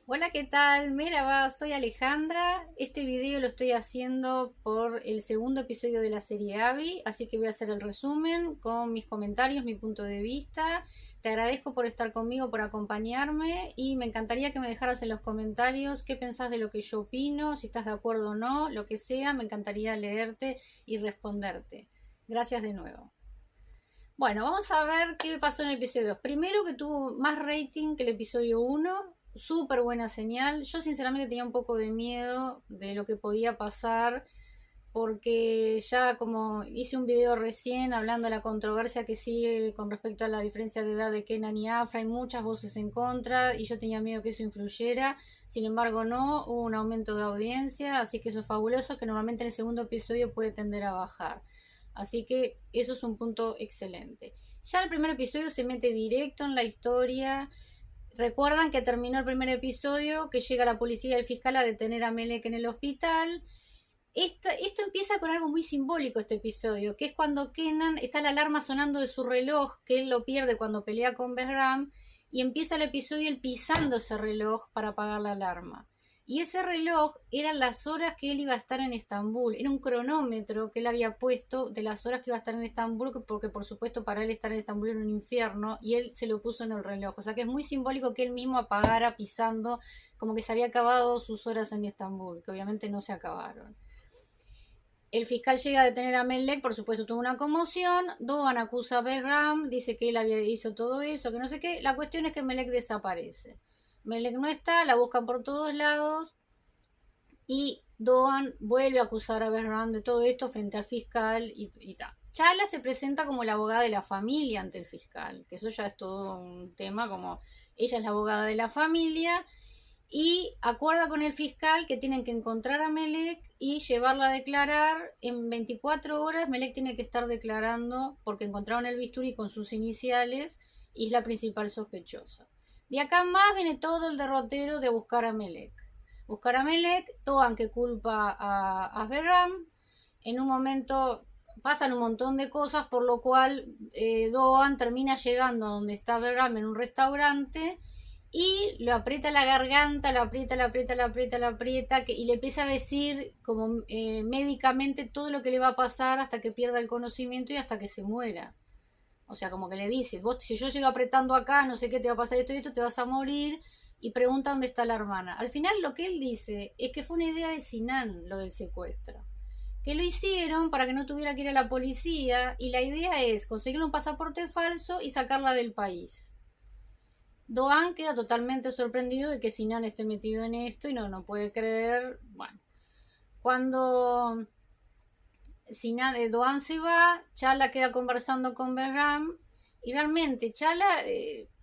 Hola, ¿qué tal? Merhaba, soy Alejandra. Este video lo estoy haciendo por el segundo episodio de la serie Abby, así que voy a hacer el resumen con mis comentarios, mi punto de vista. Te agradezco por estar conmigo, por acompañarme y me encantaría que me dejaras en los comentarios qué pensás de lo que yo opino, si estás de acuerdo o no, lo que sea, me encantaría leerte y responderte. Gracias de nuevo. Bueno, vamos a ver qué pasó en el episodio 2. Primero que tuvo más rating que el episodio 1. Súper buena señal. Yo sinceramente tenía un poco de miedo de lo que podía pasar porque ya como hice un video recién hablando de la controversia que sigue con respecto a la diferencia de edad de Kenan y Afra, hay muchas voces en contra y yo tenía miedo que eso influyera. Sin embargo, no, hubo un aumento de audiencia, así que eso es fabuloso, que normalmente en el segundo episodio puede tender a bajar. Así que eso es un punto excelente. Ya el primer episodio se mete directo en la historia. Recuerdan que terminó el primer episodio, que llega la policía y el fiscal a detener a Melek en el hospital. Esto empieza con algo muy simbólico, este episodio, que es cuando Kenan está la alarma sonando de su reloj, que él lo pierde cuando pelea con Behram, y empieza el episodio él pisando ese reloj para apagar la alarma. Y ese reloj eran las horas que él iba a estar en Estambul, era un cronómetro que él había puesto de las horas que iba a estar en Estambul, porque por supuesto para él estar en Estambul era un infierno, y él se lo puso en el reloj. O sea que es muy simbólico que él mismo apagara pisando, como que se había acabado sus horas en Estambul, que obviamente no se acabaron. El fiscal llega a detener a Melek, por supuesto tuvo una conmoción. Doan acusa a Behram, dice que él había hizo todo eso, que no sé qué. La cuestión es que Melek desaparece. Melek no está, la buscan por todos lados y Doan vuelve a acusar a Behram de todo esto frente al fiscal y tal. Chala se presenta como la abogada de la familia ante el fiscal, que eso ya es todo un tema, como ella es la abogada de la familia y acuerda con el fiscal que tienen que encontrar a Melek y llevarla a declarar en 24 horas. Melek tiene que estar declarando porque encontraron el bisturí con sus iniciales y es la principal sospechosa. De acá más viene todo el derrotero de buscar a Melek. Buscar a Melek, Toan que culpa a Behram. En un momento pasan un montón de cosas, por lo cual Doan termina llegando a donde está Behram en un restaurante y lo aprieta la garganta, lo aprieta, lo aprieta, lo aprieta, lo aprieta, y le empieza a decir como médicamente todo lo que le va a pasar hasta que pierda el conocimiento y hasta que se muera. O sea, como que le dice, vos si yo llego apretando acá, no sé qué te va a pasar esto y esto, te vas a morir, y pregunta dónde está la hermana. Al final lo que él dice es que fue una idea de Sinan lo del secuestro. Que lo hicieron para que no tuviera que ir a la policía y la idea es conseguirle un pasaporte falso y sacarla del país. Doan queda totalmente sorprendido de que Sinan esté metido en esto y no puede creer. Bueno, cuando Doan se va, Chala queda conversando con Behram y realmente Chala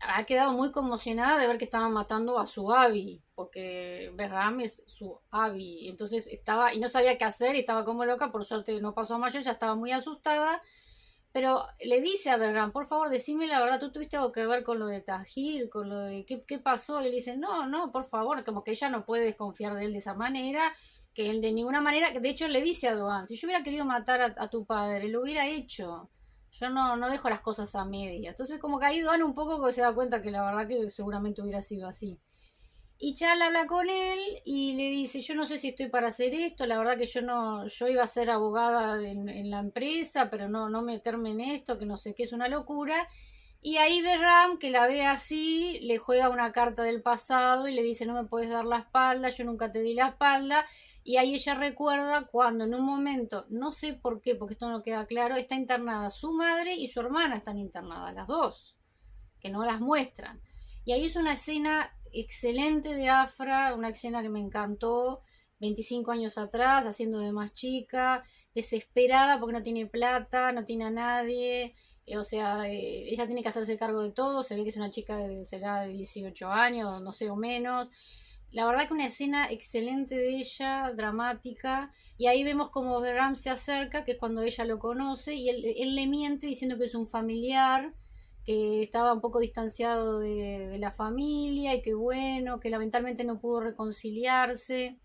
ha quedado muy conmocionada de ver que estaban matando a su Abby, porque Behram es su Abby. Entonces estaba y no sabía qué hacer y estaba como loca. Por suerte no pasó a mayor, ya estaba muy asustada. Pero le dice a Berran, por favor, decime la verdad, tú tuviste algo que ver con lo de Tajir, con lo de qué pasó. Y él dice, no, no, por favor, como que ella no puede desconfiar de él de esa manera, que él de ninguna manera, de hecho le dice a Doan, si yo hubiera querido matar a tu padre, lo hubiera hecho. Yo no dejo las cosas a media. Entonces como que ahí Doan un poco que se da cuenta que la verdad que seguramente hubiera sido así. Y Chal habla con él y le dice, yo no sé si estoy para hacer esto, la verdad que yo no, yo iba a ser abogada en la empresa, pero no meterme en esto, que no sé qué, es una locura. Y ahí Berram, que la ve así, le juega una carta del pasado y le dice, no me puedes dar la espalda, yo nunca te di la espalda. Y ahí ella recuerda cuando en un momento, no sé por qué, porque esto no queda claro, está internada su madre y su hermana están internadas, las dos, que no las muestran. Y ahí es una escena excelente de Afra, una escena que me encantó, 25 años atrás, haciendo de más chica, desesperada porque no tiene plata, no tiene a nadie, o sea, ella tiene que hacerse cargo de todo, se ve que es una chica será de 18 años, no sé, o menos. La verdad que una escena excelente de ella, dramática, y ahí vemos como Ram se acerca, que es cuando ella lo conoce, y él le miente diciendo que es un familiar, que estaba un poco distanciado de la familia y que bueno, que lamentablemente no pudo reconciliarse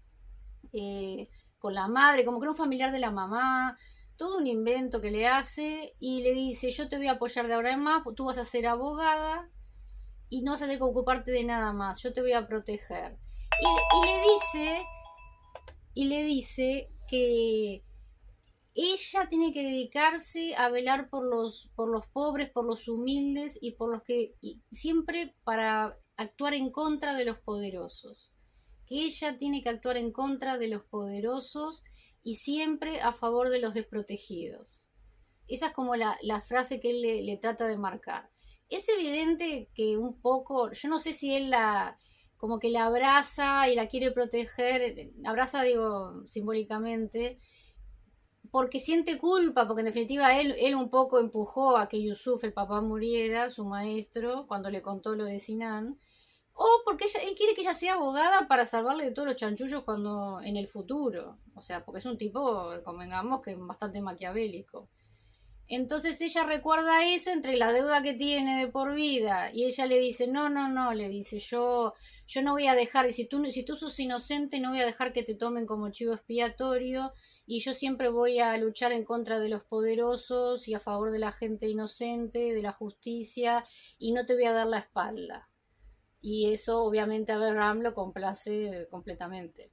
con la madre, como que era un familiar de la mamá, todo un invento que le hace y le dice, yo te voy a apoyar de ahora en más, tú vas a ser abogada y no vas a tener que ocuparte de nada más, yo te voy a proteger. Y le dice que ella tiene que dedicarse a velar por los pobres, por los humildes y por los que y siempre para actuar en contra de los poderosos. Que ella tiene que actuar en contra de los poderosos y siempre a favor de los desprotegidos. Esa es como la frase que él le trata de marcar. Es evidente que un poco, yo no sé si él como que la abraza y la quiere proteger, abraza digo simbólicamente, porque siente culpa, porque en definitiva él un poco empujó a que Yusuf, el papá, muriera, su maestro, cuando le contó lo de Sinan, o porque él quiere que ella sea abogada para salvarle de todos los chanchullos cuando en el futuro, o sea, porque es un tipo, convengamos, que es bastante maquiavélico. Entonces ella recuerda eso entre la deuda que tiene de por vida y ella le dice, no, no, no, le dice, yo no voy a dejar, si tú sos inocente no voy a dejar que te tomen como chivo expiatorio y yo siempre voy a luchar en contra de los poderosos y a favor de la gente inocente, de la justicia y no te voy a dar la espalda. Y eso obviamente a Behram lo complace completamente.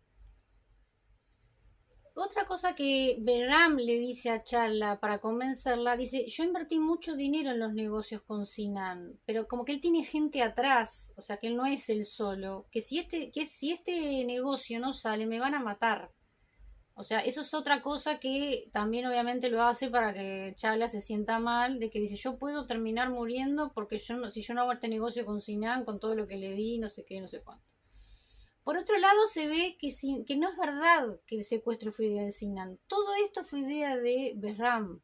Otra cosa que Behram le dice a Charla para convencerla, dice, yo invertí mucho dinero en los negocios con Sinan, pero como que él tiene gente atrás, o sea que él no es el solo, que si este negocio no sale me van a matar. O sea, eso es otra cosa que también obviamente lo hace para que Charla se sienta mal, de que dice, yo puedo terminar muriendo porque si yo no hago este negocio con Sinan, con todo lo que le di, no sé qué, no sé cuánto. Por otro lado, se ve que no es verdad que el secuestro fue idea de Sinan. Todo esto fue idea de Behram.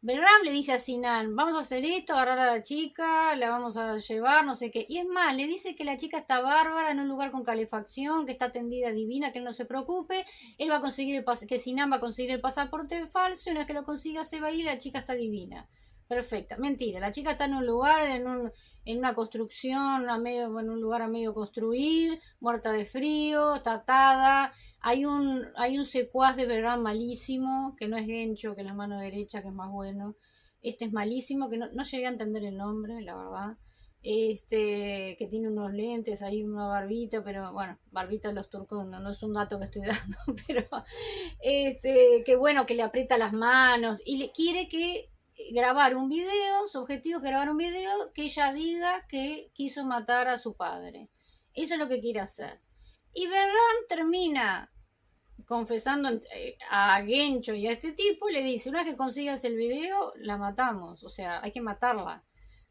Behram le dice a Sinan, vamos a hacer esto, agarrar a la chica, la vamos a llevar, no sé qué. Y es más, le dice que la chica está bárbara en un lugar con calefacción, que está atendida divina, que él no se preocupe. Él va a conseguir que Sinan va a conseguir el pasaporte falso y una vez que lo consiga se va a ir y la chica está divina. Perfecta. Mentira, la chica está en un lugar, en una construcción, en un lugar a medio construir, muerta de frío, está atada. Hay un secuaz de verdad malísimo, que no es Gencho, que es la mano derecha, que es más bueno. Este es malísimo, que no llegué a entender el nombre, la verdad. Que tiene unos lentes, ahí una barbita, pero bueno, barbita de los turcos no es un dato que estoy dando, pero que bueno, que le aprieta las manos y le quiere que grabar un video, su objetivo es grabar un video que ella diga que quiso matar a su padre. Eso es lo que quiere hacer. Y Berram termina confesando a Gencho y a este tipo, le dice, una vez que consigas el video, la matamos, o sea, hay que matarla.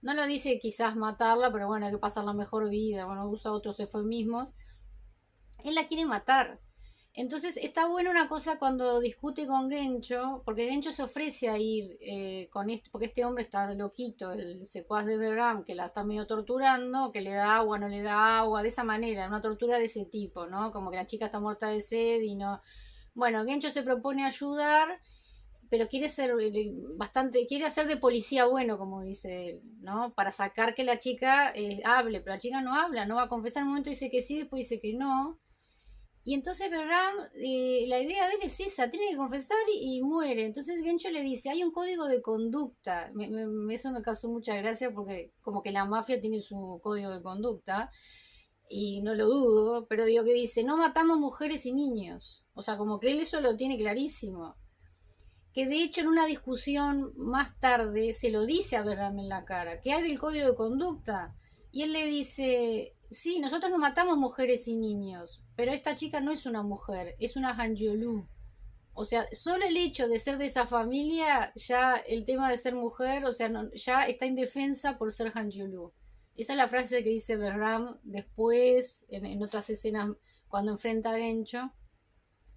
No lo dice quizás matarla, pero bueno, hay que pasar la mejor vida, bueno, usa otros eufemismos. Él la quiere matar. Entonces está buena una cosa cuando discute con Gencho, porque Gencho se ofrece a ir con esto, porque este hombre está loquito, el secuaz de Behram, que la está medio torturando, que le da agua, no le da agua, de esa manera, una tortura de ese tipo, ¿no? Como que la chica está muerta de sed y no. Bueno, Gencho se propone ayudar, pero quiere hacer de policía bueno, como dice él, ¿no? Para sacar que la chica hable, pero la chica no habla, no va a confesar, en un momento dice que sí, después dice que no. Y entonces Behram, la idea de él es esa, tiene que confesar y muere. Entonces Gencho le dice, hay un código de conducta. Eso me causó mucha gracia porque como que la mafia tiene su código de conducta, y no lo dudo, pero digo que dice, no matamos mujeres y niños. O sea, como que él eso lo tiene clarísimo. Que de hecho en una discusión más tarde se lo dice a Behram en la cara, que hay del código de conducta. Y él le dice, sí, nosotros no matamos mujeres y niños, pero esta chica no es una mujer, es una Hanjiolu. O sea, solo el hecho de ser de esa familia, ya el tema de ser mujer, o sea, ya está indefensa por ser Hanjiolu. Esa es la frase que dice Behram después, en otras escenas, cuando enfrenta a Gencho,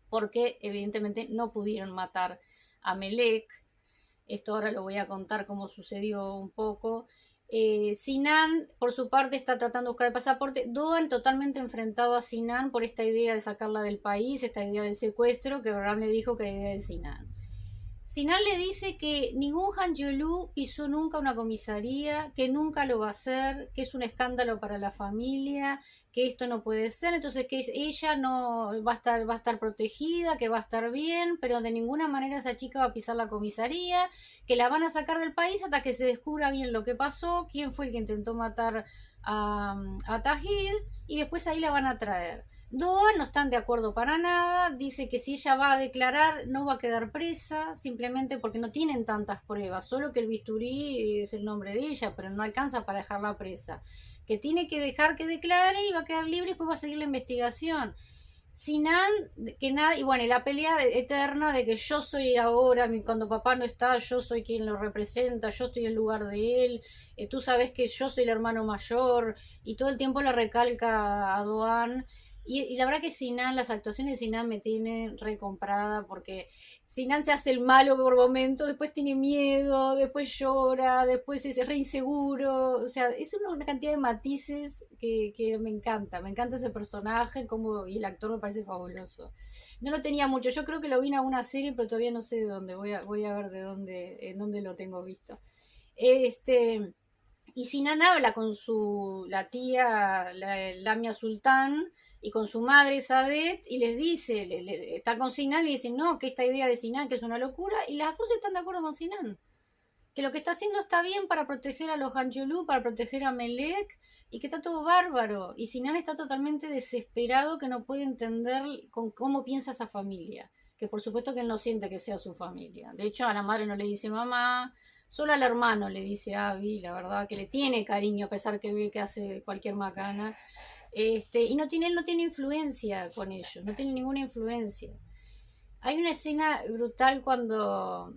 porque evidentemente no pudieron matar a Melek. Esto ahora lo voy a contar cómo sucedió un poco. Sinan, por su parte, está tratando de buscar el pasaporte. Doan totalmente enfrentado a Sinan por esta idea de sacarla del país, esta idea del secuestro, que Behram le dijo que era idea de Sinan. Sinan le dice que ningún Hanjiolu pisó nunca una comisaría, que nunca lo va a hacer, que es un escándalo para la familia, que esto no puede ser, entonces que ella no va a estar protegida, que va a estar bien, pero de ninguna manera esa chica va a pisar la comisaría, que la van a sacar del país hasta que se descubra bien lo que pasó, quién fue el que intentó matar a Tahir y después ahí la van a traer. Doa no están de acuerdo para nada, dice que si ella va a declarar no va a quedar presa, simplemente porque no tienen tantas pruebas, solo que el bisturí es el nombre de ella, pero no alcanza para dejarla presa. Que tiene que dejar que declare y va a quedar libre y después va a seguir la investigación. Sinan, que nada, y bueno, y la pelea eterna de que yo soy ahora, cuando papá no está, yo soy quien lo representa, yo estoy en lugar de él, tú sabes que yo soy el hermano mayor, y todo el tiempo le recalca a Doan. Y la verdad que Sinan, las actuaciones de Sinan me tienen recomprada porque Sinan se hace el malo por momentos, después tiene miedo, después llora, después es re inseguro, o sea, es una cantidad de matices que me encanta ese personaje como, y el actor me parece fabuloso. No lo tenía mucho, yo creo que lo vi en alguna serie, pero todavía no sé de dónde, voy a ver de dónde, en dónde lo tengo visto. Este, y Sinan habla con la tía, Lamia Sultán, y con su madre Sadet, y les dice, está con Sinan y dice, no, que esta idea de Sinan que es una locura, y las dos están de acuerdo con Sinan, que lo que está haciendo está bien para proteger a los Angelou, para proteger a Melek, y que está todo bárbaro. Y Sinan está totalmente desesperado, que no puede entender cómo piensa esa familia. Que por supuesto que él no siente que sea su familia. De hecho, a la madre no le dice mamá, solo al hermano le dice Abby, la verdad, que le tiene cariño a pesar que ve que hace cualquier macana. Y él no tiene influencia con ellos, no tiene ninguna influencia. Hay una escena brutal cuando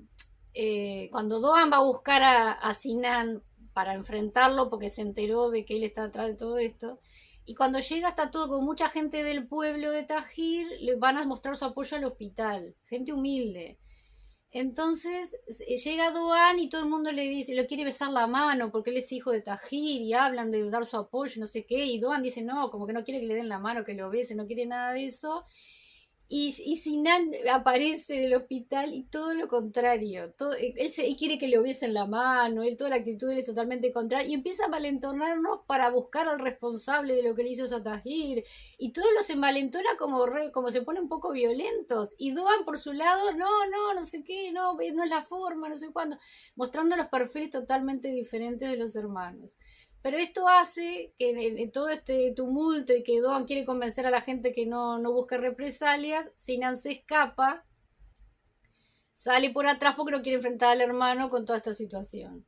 Doan va a buscar a Sinan para enfrentarlo porque se enteró de que él está detrás de todo esto. Y cuando llega está todo con mucha gente del pueblo de Tajir, le van a mostrar su apoyo al hospital, gente humilde. Entonces llega Doan y todo el mundo le dice, le quiere besar la mano porque él es hijo de Tajir y hablan de dar su apoyo, no sé qué. Y Doan dice no, como que no quiere que le den la mano, que lo bese, no quiere nada de eso. Y Sinan aparece del hospital y todo lo contrario. Él quiere que le hubiesen la mano, toda la actitud es totalmente contraria. Y empieza a valentonarnos para buscar al responsable de lo que le hizo Satahir. Y todos los envalentona como se ponen un poco violentos. Y Doan por su lado, no sé qué, no es la forma, no sé cuándo. Mostrando los perfiles totalmente diferentes de los hermanos. Pero esto hace que en todo este tumulto y que Doan quiere convencer a la gente que no busque represalias, Sinan se escapa, sale por atrás porque no quiere enfrentar al hermano con toda esta situación.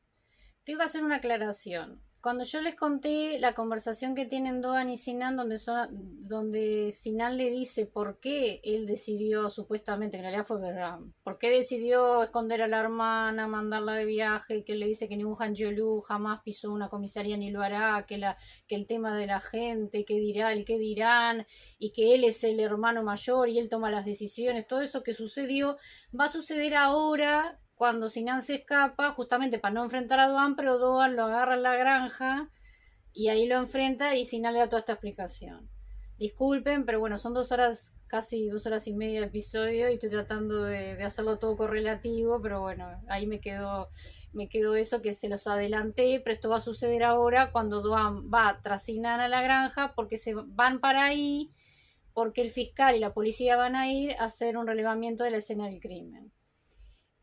Tengo que hacer una aclaración. Cuando yo les conté la conversación que tienen Doan y Sinan, donde Sinan le dice por qué él decidió, supuestamente, en realidad fue Berram, por qué decidió esconder a la hermana, mandarla de viaje, que él le dice que ningún Hanjelu jamás pisó una comisaría ni lo hará, que el tema de la gente, qué dirá, el qué dirán, y que él es el hermano mayor y él toma las decisiones, todo eso que sucedió, va a suceder ahora cuando Sinan se escapa, justamente para no enfrentar a Doan, pero Doan lo agarra en la granja y ahí lo enfrenta y Sinan le da toda esta explicación. Disculpen, pero bueno, son 2 horas, casi 2 horas y media de episodio y estoy tratando de hacerlo todo correlativo, pero bueno, ahí me quedó eso que se los adelanté, pero esto va a suceder ahora cuando Doan va tras Sinan a la granja porque se van para ahí, porque el fiscal y la policía van a ir a hacer un relevamiento de la escena del crimen.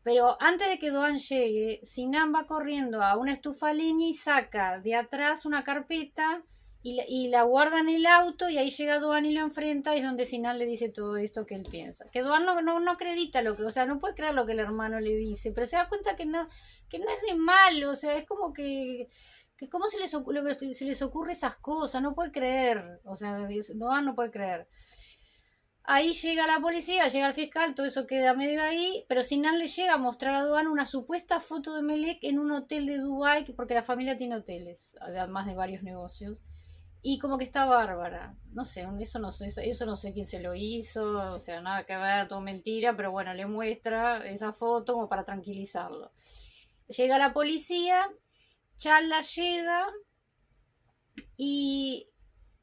Pero antes de que Doan llegue, Sinan va corriendo a una estufa leña y saca de atrás una carpeta y la guarda en el auto y ahí llega Doan y lo enfrenta y es donde Sinan le dice todo esto que él piensa. Que Doan no acredita lo que, o sea, no puede creer lo que el hermano le dice, pero se da cuenta que no es de malo, o sea, es como que cómo se les ocurre esas cosas, no puede creer, o sea, Doan no puede creer. Ahí llega la policía, llega el fiscal, todo eso queda medio ahí, pero Sinan le llega a mostrar a Doan una supuesta foto de Melek en un hotel de Dubái, porque la familia tiene hoteles, además de varios negocios, y como que está bárbara. No sé, eso no sé quién se lo hizo, o sea, nada que ver, todo mentira, pero bueno, le muestra esa foto como para tranquilizarlo. Llega la policía, Chala llega y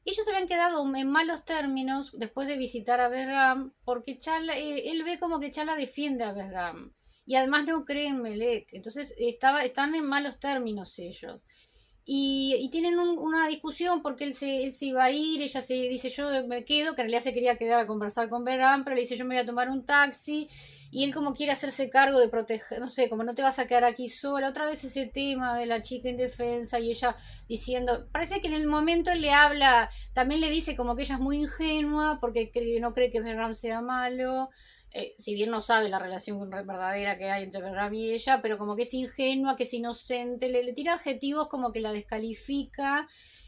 ellos habían quedado en malos términos después de visitar a Behram, porque él ve como que Chala defiende a Behram. Y además no cree en Melek. Entonces están en malos términos ellos. Y tienen una discusión porque él se iba a ir, ella se dice yo me quedo, que en realidad se quería quedar a conversar con Behram, pero le dice yo me voy a tomar un taxi. y él como quiere hacerse cargo de proteger, no sé, como no te vas a quedar aquí sola, otra vez ese tema de la chica indefensa y ella diciendo, parece que en el momento él le habla, también le dice como que ella es muy ingenua porque no cree que Behram sea malo, si bien no sabe la relación verdadera que hay entre Behram y ella, pero como que es ingenua, que es inocente, le tira adjetivos como que la descalifica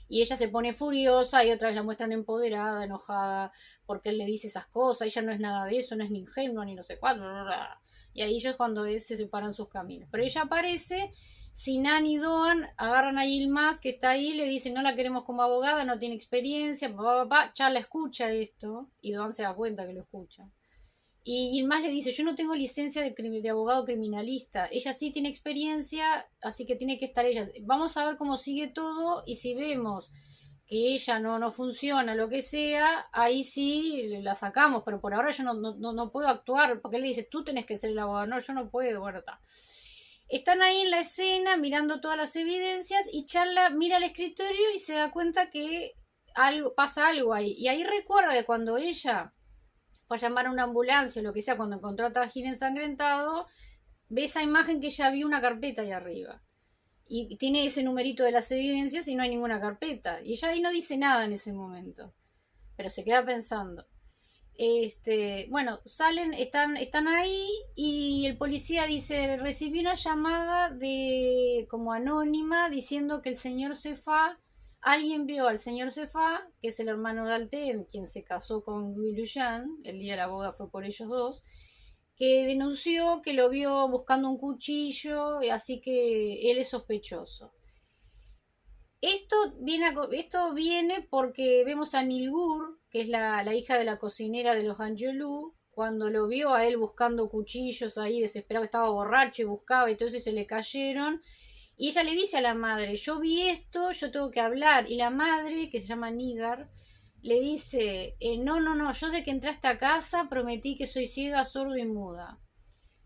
y ella se pone furiosa y otra vez la muestran empoderada, enojada, porque él le dice esas cosas, ella no es nada de eso, no es ni ingenua ni no sé cuánto, bla, bla, bla. Y ahí ellos cuando se separan sus caminos. Pero ella aparece, Sinan y Doan agarran a Yilmaz que está ahí, le dicen no la queremos como abogada, no tiene experiencia, papá, papá, Charla escucha esto y Doan se da cuenta que lo escucha. Y Yilmaz le dice, yo no tengo licencia de abogado criminalista, ella sí tiene experiencia, así que tiene que estar ella. Vamos a ver cómo sigue todo y si vemos que ella no funciona, lo que sea, ahí sí la sacamos, pero por ahora yo no puedo actuar, porque él le dice, tú tenés que ser el abogado, no, yo no puedo, bueno, está. Están ahí en la escena mirando todas las evidencias y Charla mira al escritorio y se da cuenta que pasa algo ahí. Y ahí recuerda que cuando ella fue a llamar a una ambulancia o lo que sea, cuando encontró a Tajín ensangrentado, ve esa imagen que ella vio una carpeta ahí arriba. Y tiene ese numerito de las evidencias y no hay ninguna carpeta. Y ella ahí no dice nada en ese momento, pero se queda pensando. Bueno, están ahí y el policía dice, recibí una llamada de como anónima diciendo que el señor Cefa, alguien vio al señor Cefa, que es el hermano de Alten, quien se casó con Guiluyan, el día de la boda fue por ellos dos, que denunció que lo vio buscando un cuchillo, así que él es sospechoso. Esto viene porque vemos a Nilgur, que es la hija de la cocinera de los Angelou, cuando lo vio a él buscando cuchillos ahí, desesperado, estaba borracho y buscaba y todo eso y se le cayeron. Y ella le dice a la madre, yo vi esto, yo tengo que hablar. Y la madre, que se llama Nigar, le dice, no, yo de que entré a esta casa prometí que soy ciega, sordo y muda.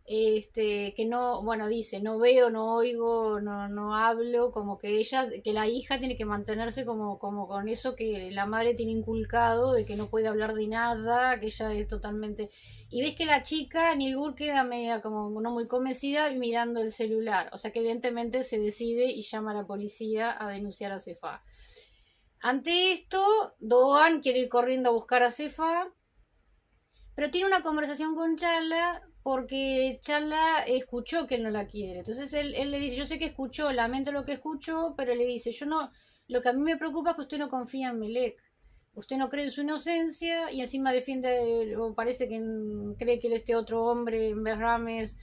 Que no, bueno, dice, no veo, no oigo, no hablo, como que ella, que la hija tiene que mantenerse como con eso que la madre tiene inculcado, de que no puede hablar de nada, que ella es totalmente... Y ves que la chica, Nilgur, queda media como no muy convencida mirando el celular, o sea que evidentemente se decide y llama a la policía a denunciar a Cefa. Ante esto, Doan quiere ir corriendo a buscar a Cefa, pero tiene una conversación con Charla porque Charla escuchó que él no la quiere. Entonces él le dice, yo sé que escuchó, lamento lo que escuchó, pero le dice, yo no, lo que a mí me preocupa es que usted no confía en Melek. Usted no cree en su inocencia y encima defiende, o parece que cree que este otro hombre en Berrames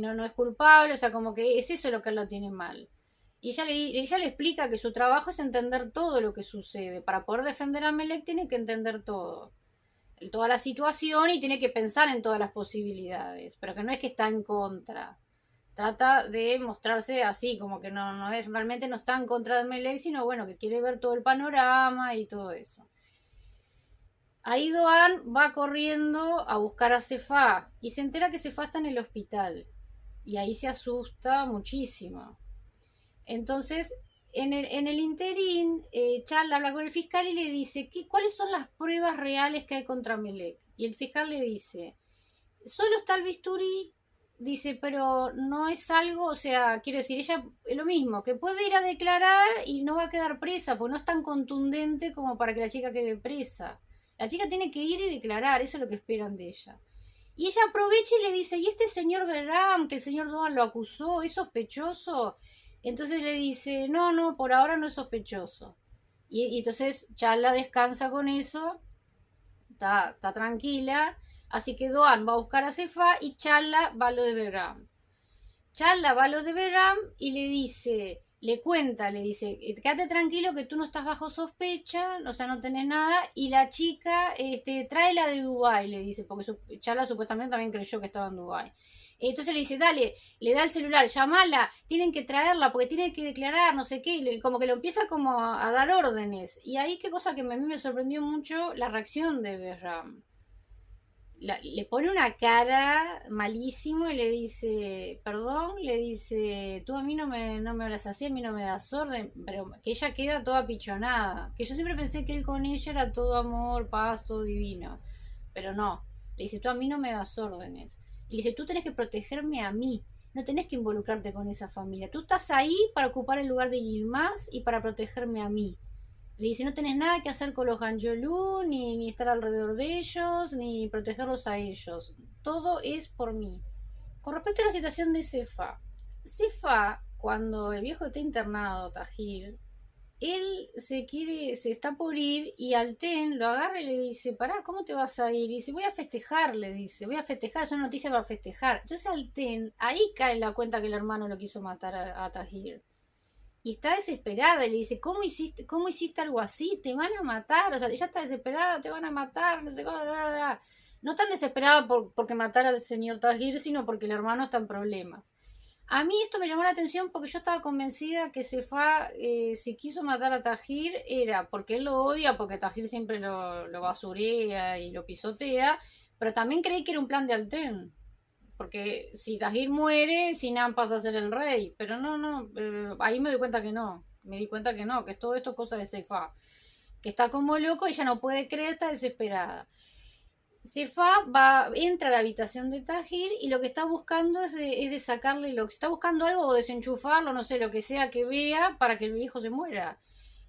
no es culpable, o sea, como que es eso lo que él lo tiene mal. Y ella le explica que su trabajo es entender todo lo que sucede. Para poder defender a Melek tiene que entender todo, toda la situación y tiene que pensar en todas las posibilidades, pero que no es que está en contra. Trata de mostrarse así, como que no es, realmente no está en contra de Melec, sino bueno, que quiere ver todo el panorama y todo eso. Ahí Doan va corriendo a buscar a Cefa y se entera que Cefa está en el hospital. Y ahí se asusta muchísimo. Entonces, en el interín, Charla habla con el fiscal y le dice, ¿cuáles son las pruebas reales que hay contra Melec? Y el fiscal le dice, solo está el bisturí, dice, pero no es algo, o sea, quiero decir, ella es lo mismo, que puede ir a declarar y no va a quedar presa, porque no es tan contundente como para que la chica quede presa. La chica tiene que ir y declarar, eso es lo que esperan de ella. Y ella aprovecha y le dice, ¿y este señor Berram, que el señor Doan lo acusó, es sospechoso? Entonces le dice, no, por ahora no es sospechoso. Y entonces Charla descansa con eso, está tranquila, así que Doan va a buscar a Cefa y Charla va a lo de Berram. Charla va a lo de Berram y le dice, quédate tranquilo que tú no estás bajo sospecha, o sea, no tenés nada, y la chica, tráela de Dubái, le dice, porque Charla supuestamente también creyó que estaba en Dubái. Entonces le dice, dale, le da el celular, llamala, tienen que traerla porque tiene que declarar, no sé qué, y como que lo empieza como a dar órdenes. Y ahí qué cosa que a mí me sorprendió mucho, la reacción de Berram. Le pone una cara malísimo y le dice, perdón, le dice, tú a mí no me hablas así, a mí no me das orden, pero que ella queda toda pichonada, que yo siempre pensé que él con ella era todo amor, paz, todo divino, pero no, le dice, tú a mí no me das órdenes. Y le dice, tú tenés que protegerme a mí, no tenés que involucrarte con esa familia. Tú estás ahí para ocupar el lugar de Yilmaz y para protegerme a mí. Le dice, no tenés nada que hacer con los Angelou, ni estar alrededor de ellos, ni protegerlos a ellos. Todo es por mí. Con respecto a la situación de Cefa, Cefa, cuando el viejo está internado, Tajir, él se está por ir y Alten lo agarra y le dice, pará, ¿cómo te vas a ir? Y dice, voy a festejar, le dice, voy a festejar, es una noticia para festejar. Entonces Alten, ahí cae en la cuenta que el hermano lo quiso matar a Tahir. Y está desesperada y le dice, cómo hiciste algo así? Te van a matar, o sea, ella está desesperada, te van a matar, no sé cómo, bla, bla, bla. No tan desesperada porque matara al señor Tahir, sino porque el hermano está en problemas. A mí esto me llamó la atención porque yo estaba convencida que Sefa, si quiso matar a Tajir, era porque él lo odia, porque Tajir siempre lo basurea y lo pisotea, pero también creí que era un plan de Alten. Porque si Tajir muere, Sinan pasa a ser el rey. Pero no, ahí me doy cuenta que no. Me di cuenta que no, que todo esto es cosa de Sefa. Que está como loco, ella no puede creer, está desesperada. Sefa entra a la habitación de Tahir y lo que está buscando es de sacarle lo que está buscando algo o desenchufarlo, no sé, lo que sea que vea para que el viejo se muera.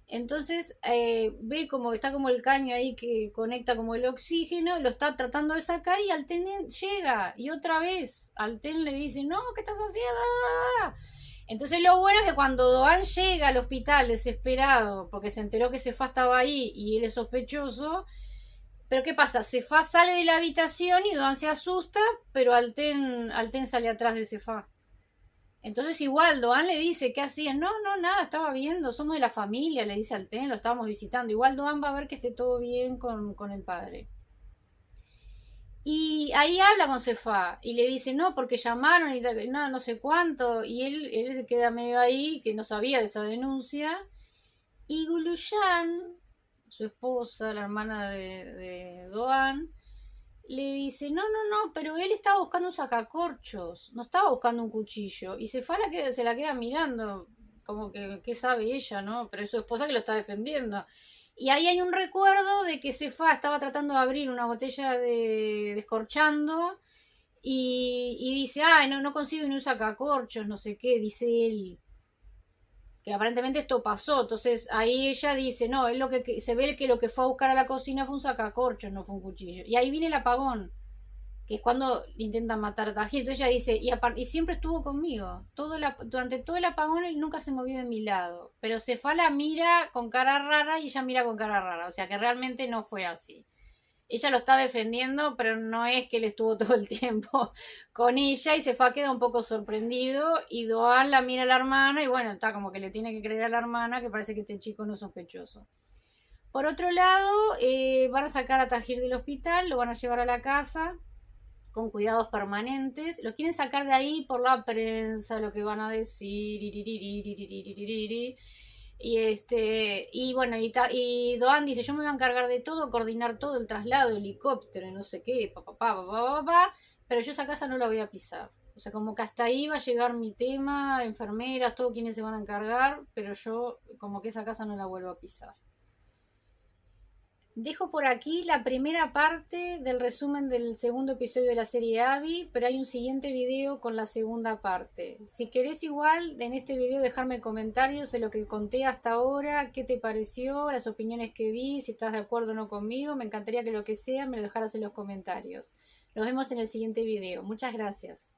Entonces ve como está como el caño ahí que conecta como el oxígeno, lo está tratando de sacar y Alten llega y otra vez Alten le dice, no, ¿qué estás haciendo? Entonces lo bueno es que cuando Doan llega al hospital desesperado porque se enteró que Sefa estaba ahí y él es sospechoso, pero ¿qué pasa? Sefa sale de la habitación y Doan se asusta, pero Alten sale atrás de Sefa. Entonces igual Doan le dice, ¿qué hacías? No, nada, estaba viendo, somos de la familia, le dice Alten, lo estábamos visitando. Igual Doan va a ver que esté todo bien con el padre. Y ahí habla con Sefa y le dice, no, porque llamaron y no, no sé cuánto. Y él se queda medio ahí, que no sabía de esa denuncia. Y Guluyan, su esposa, la hermana de Doan, le dice, no, pero él estaba buscando un sacacorchos, no estaba buscando un cuchillo. Y se la queda mirando, como que, ¿qué sabe ella, no? Pero es su esposa que lo está defendiendo. Y ahí hay un recuerdo de que Cefa estaba tratando de abrir una botella de descorchando y dice, ay, no consigo ni un sacacorchos, no sé qué, dice él que aparentemente esto pasó. Entonces ahí ella dice, no, es lo que se ve que lo que fue a buscar a la cocina fue un sacacorchos, no fue un cuchillo. Y ahí viene el apagón, que es cuando intentan matar a Tajir. Entonces ella dice, y siempre estuvo conmigo. Durante todo el apagón él nunca se movió de mi lado. Pero Cefala mira con cara rara y ella mira con cara rara. O sea que realmente no fue así. Ella lo está defendiendo, pero no es que él estuvo todo el tiempo con ella y se fue a quedar un poco sorprendido y Doan la mira a la hermana y bueno, está como que le tiene que creer a la hermana que parece que este chico no es sospechoso. Por otro lado, van a sacar a Tajir del hospital, lo van a llevar a la casa con cuidados permanentes. Lo quieren sacar de ahí por la prensa, lo que van a decir. Y bueno, y Doan dice, yo me voy a encargar de todo, coordinar todo, el traslado, helicóptero, no sé qué, pero yo esa casa no la voy a pisar. O sea, como que hasta ahí va a llegar mi tema, enfermeras, todo quienes se van a encargar, pero yo como que esa casa no la vuelvo a pisar. Dejo por aquí la primera parte del resumen del segundo episodio de la serie Abby, pero hay un siguiente video con la segunda parte. Si querés igual en este video dejarme comentarios de lo que conté hasta ahora, qué te pareció, las opiniones que di, si estás de acuerdo o no conmigo, me encantaría que lo que sea me lo dejaras en los comentarios. Nos vemos en el siguiente video. Muchas gracias.